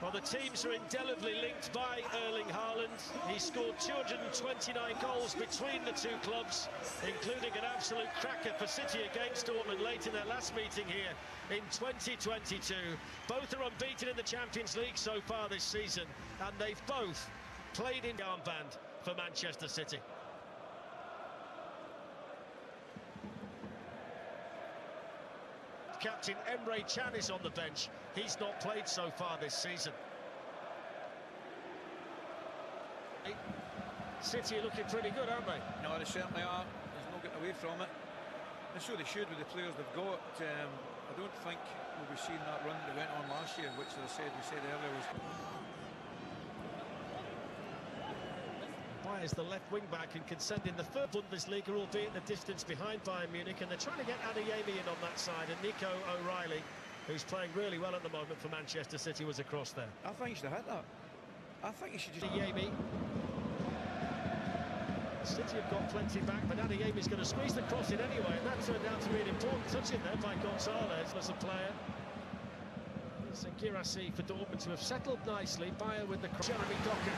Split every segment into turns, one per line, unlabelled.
Well, the teams are indelibly linked by Erling Haaland. He scored 229 goals between the two clubs, including an absolute cracker for City against Dortmund late in their last meeting here in 2022. Both are unbeaten in the Champions League so far this season, and they've both played in armband for Manchester City. Captain Emre Can is on the bench. He's not played so far this season. City are looking pretty good, aren't they?
No, they certainly are. There's no getting away from it. And so they should with the players they've got. I don't think we'll be seeing that run that went on last year, which, as we said earlier, was...
Bayern's the left wing-back and can send in the third Bundesliga, albeit the distance behind Bayern Munich, and they're trying to get Adeyemi in on that side, and Nico O'Reilly, who's playing really well at the moment for Manchester City, was across there.
I think he should have hit that. I think he should just...
Adeyemi. City have got plenty back, but Adeyemi's going to squeeze the cross in anyway, and that turned out to be an important touch in there by Gonzalez as a player. It's a Guirassy for Dortmund to have settled nicely. Bayern with the cross. Jeremy Doku.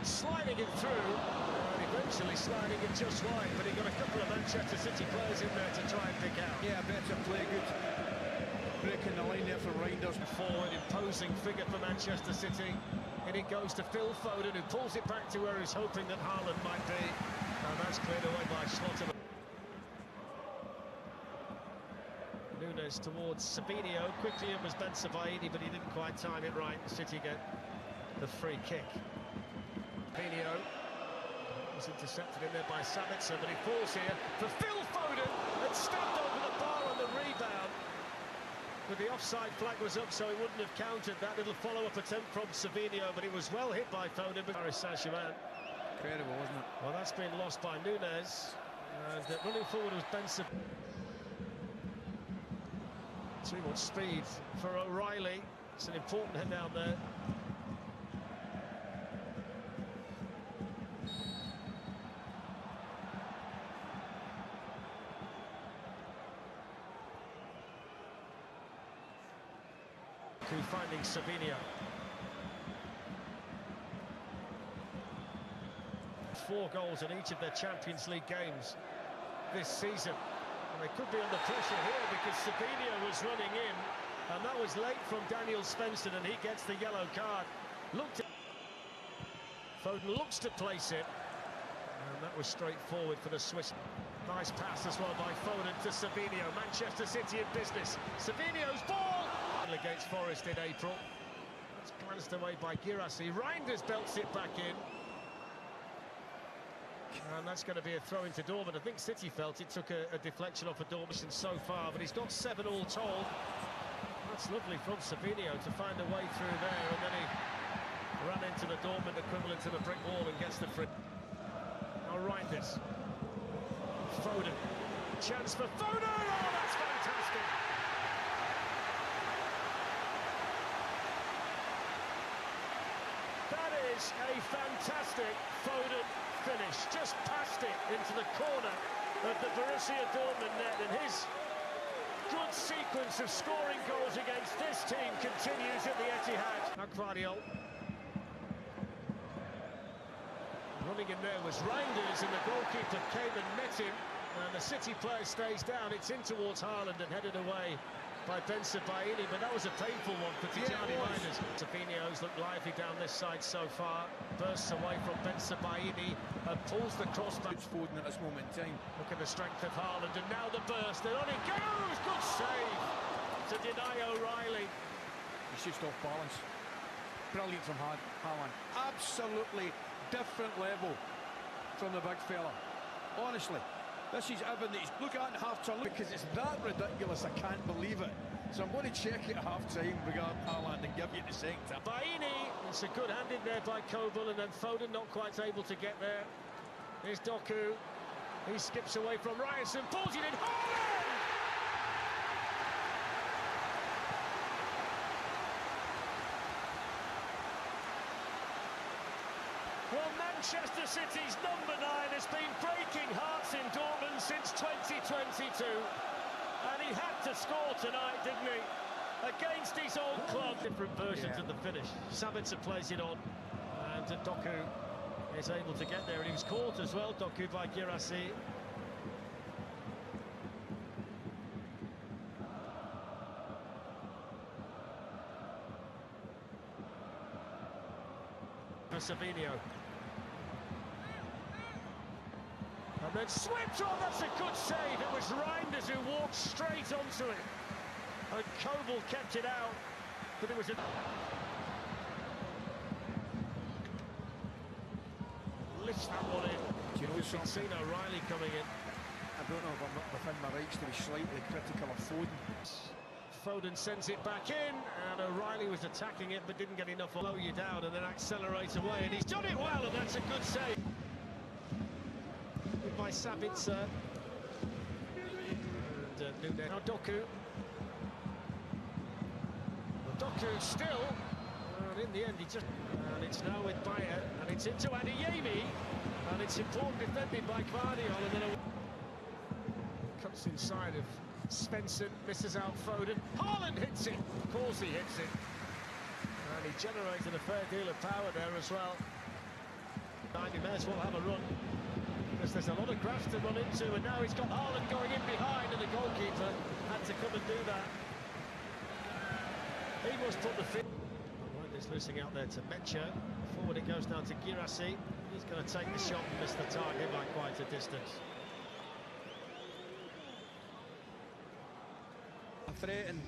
Sliding it through, and eventually sliding it just wide, but he got a couple of Manchester City players in there to try and pick out.
Yeah, better play, good breaking the line there for Reinders.
Forward, imposing figure for Manchester City, and it goes to Phil Foden, who pulls it back to where he's hoping that Haaland might be, and that's cleared away by Schlotterbeck. Nunes towards Sabinho, quickly in was Ben Sebaini, but he didn't quite time it right. City get the free kick. Sabinho was intercepted in there by Sabitzer, but he falls here for Phil Foden and stabbed over the bar on the rebound. But the offside flag was up, so he wouldn't have counted that little follow-up attempt from Sabinho, but it was well hit by Foden. But Paris Saint-Germain.
Incredible, wasn't it?
Well, that's been lost by Nunes, and running forward was Ben Sebaini. Too much speed for O'Reilly. It's an important hit down there. Finding Sabinho. 4 goals in each of their Champions League games this season. And they could be under pressure here because Sabinho was running in, and that was late from Daniel Svensson, and he gets the yellow card. Foden looks to place it, and that was straightforward for the Swiss. Nice pass as well by Foden to Sabinho. Manchester City in business. Sabinho's ball! Against Forest in April. That's glanced away by Guirassy. Reinders belts it back in. And that's going to be a throw into Dortmund. I think City felt it took a deflection off of Dortmund so far, but he's got 7 all told. That's lovely from Sabinho to find a way through there, and then he ran into the Dortmund equivalent of a brick wall and gets the free. Now Reinders. Foden. Chance for Foden! Oh, that's fantastic! That is a fantastic Foden finish. Just passed it into the corner of the Borussia Dortmund net, and his good sequence of scoring goals against this team continues at the Etihad. Now Guardiola. Running in there was Reinders, and the goalkeeper came and met him, and the City player stays down. It's in towards Haaland and headed away by Ben Sebaini, but that was a painful one for Tijani Reinders. Sabinho's looked lively down this side so far. Bursts away from Ben Sebaini and pulls the cross back.
It's Foden at this moment in time.
Look at the strength of Haaland, and now the burst, and on it goes! Good save to deny O'Reilly.
He's just off balance. Brilliant from Haaland. Absolutely different level from the big fella. Honestly. This is everything that he's look at in half-time, because it's that ridiculous, I can't believe it. So I'm going to check it at half-time regarding Haaland and give you the second time.
Baini, it's a good hand in there by Kobel, and then Foden not quite able to get there. Here's Doku. He skips away from Ryerson, pulls it in. Haaland! Well, Manchester City's #9 has been breaking hearts in Dortmund since 2022, and he He had to score tonight, didn't he? Against his old club. Different versions of the finish. Sabitzer plays it on, and Doku is able to get there, and he was caught as well, Doku, by Girassi. For Savinio. And then swept on, that's a good save. It was Reinders who walked straight onto it. And Kobel kept it out, but it was a... Lifts that one in.
Do you know something?
Seen O'Reilly coming in.
I don't know if I'm within my rights to be slightly critical of Foden.
Foden sends it back in, and O'Reilly was attacking it, but didn't get enough to slow you down and then accelerate away. And he's done it well, and that's a good save. By Sabitzer. And Nunes. Now Doku. Doku still, and in the end he just... And it's now with Bayer, and it's into Adeyemi, and it's informed defended by Guardiola, and then cuts inside of Svensson, misses out Foden. Haaland hits it, of course he hits it. And he generated a fair deal of power there as well. He may as well have a run, because there's a lot of grass to run into, and now he's got Haaland going in behind, and the goalkeeper had to come and do that. He must put the fit. He's losing out there to Mecha. Forward it goes now to Girassi. He's going to take the shot and miss the target by quite a distance.
A threat, and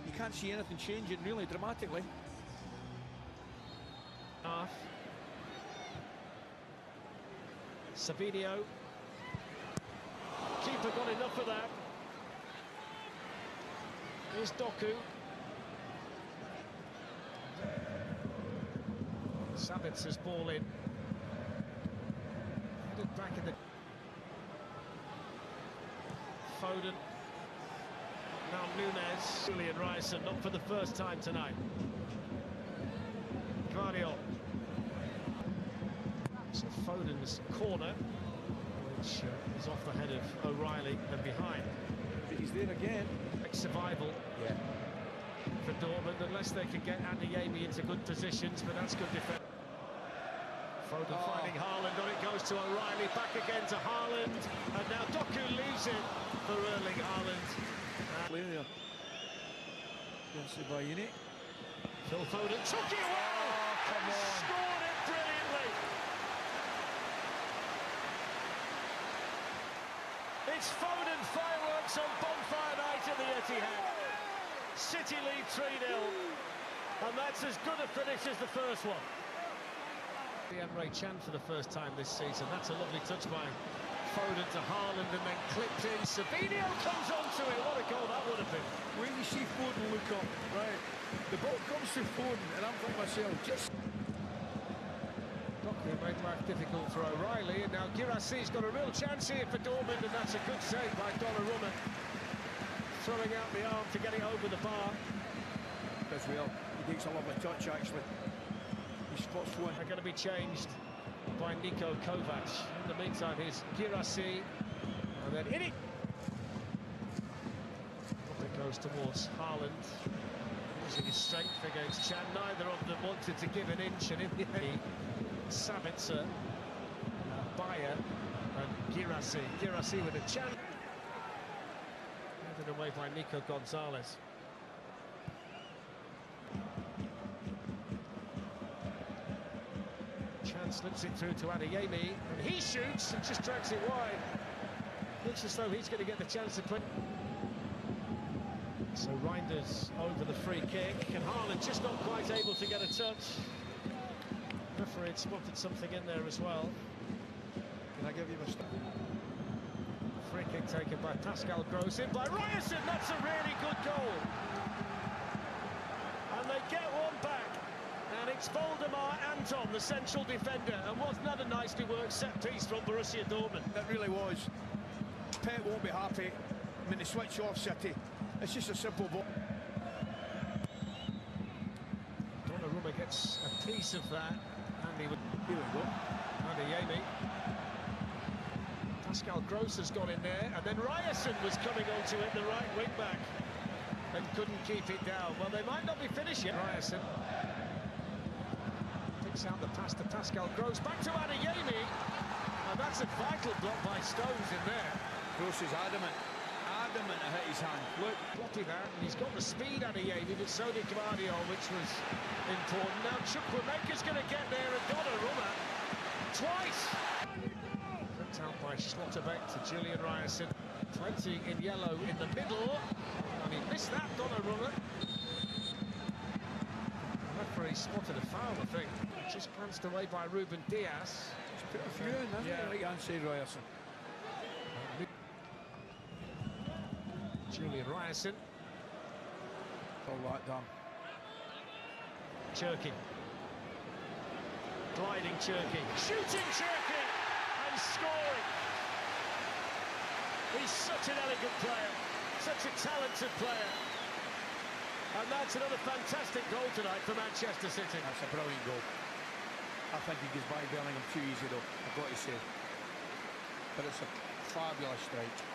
you can't see anything changing really dramatically.
Half. Savinio. Keeper got enough of that. Here's Doku. Sabitzer's ball in. Back in the... Foden. Now Nunes. Julian Rice, and not for the first time tonight. Guardiola. So Foden's corner, which is off the head of O'Reilly and behind.
He's there again.
Survival.
Yeah.
For Dortmund, unless they can get Adeyemi into good positions, but that's good defense. Foden finding Haaland, and it goes to O'Reilly, back again to Haaland, and now Doku leaves it for Erling Haaland.
Play there. Against Bayini.
Phil Foden took it well!
Come on.
Scored it brilliantly! It's Foden fireworks on bonfire night at the Etihad. City lead 3-0, and that's as good a finish as the first one. Emre Can for the first time this season. That's a lovely touch by Foden to Haaland, and then clipped in. Savinio comes onto it. What a goal that would have been.
When you see Foden look up, right, the ball comes to Foden, and I'm thinking myself, just...
Doku made life difficult for O'Reilly, and now Girassi's got a real chance here for Dortmund, and that's a good save by Donnarumma. Throwing out the arm to get it over the bar.
As well, he takes a lovely touch, actually. He spots one.
They're going to be changed by Niko Kovac. In the meantime, here's Girassi, and then in it. It goes towards Haaland, using his strength against Can. Neither of them wanted to give an inch, and in the end, Sabitzer, Bayer, and Girassi. Girassi with a chance. Handed away by Nico Gonzalez. Can slips it through to Adeyemi, and he shoots and just drags it wide. Looks as though he's going to get the chance to put. So Reinders over the free kick, and Haaland just not quite able to get a touch. Referee had spotted something in there as well.
Can I give you a stop?
Free kick taken by Pascal Gross, in by Ryerson. That's a really good goal. And they get one back. And it's Voldemar Anton, the central defender. And wasn't that a nicely worked set piece from Borussia Dortmund?
That really was. Pep won't be happy. I mean, they switch off City. It's just a simple ball.
Donnarumma gets a piece of that. And he would...
Here we go.
Adeyemi. Pascal Gross has gone in there, and then Ryerson was coming onto it, the right wing back, and couldn't keep it down. Well, they might not be finished yet. Ryerson picks out the pass to Pascal Gross, back to Adeyemi, and that's a vital block by Stones in there.
Gross is adamant to hit his hand. Look,
Blocking that, and he's got the speed, Adeyemi, but so did Gvardiol, which was important. Now Chukwuemeka's going to get there, and Donnarumma twice. Picked out by Schlotterbeck to Julian Ryerson. 20 in yellow in the middle, and he missed that, Donnarumma. The referee spotted a foul, I think. Just glanced away by Ruben Diaz.
he's put a few in, hasn't he? Right hand side, Ryerson.
Julian Ryerson.
All that done.
Cherki. Gliding Cherki. Shooting Cherki! And scoring! He's such an elegant player. Such a talented player. And that's another fantastic goal tonight for Manchester City.
That's a brilliant goal. I think he gets by Bellingham too easy though, I've got to say. But it's a fabulous strike.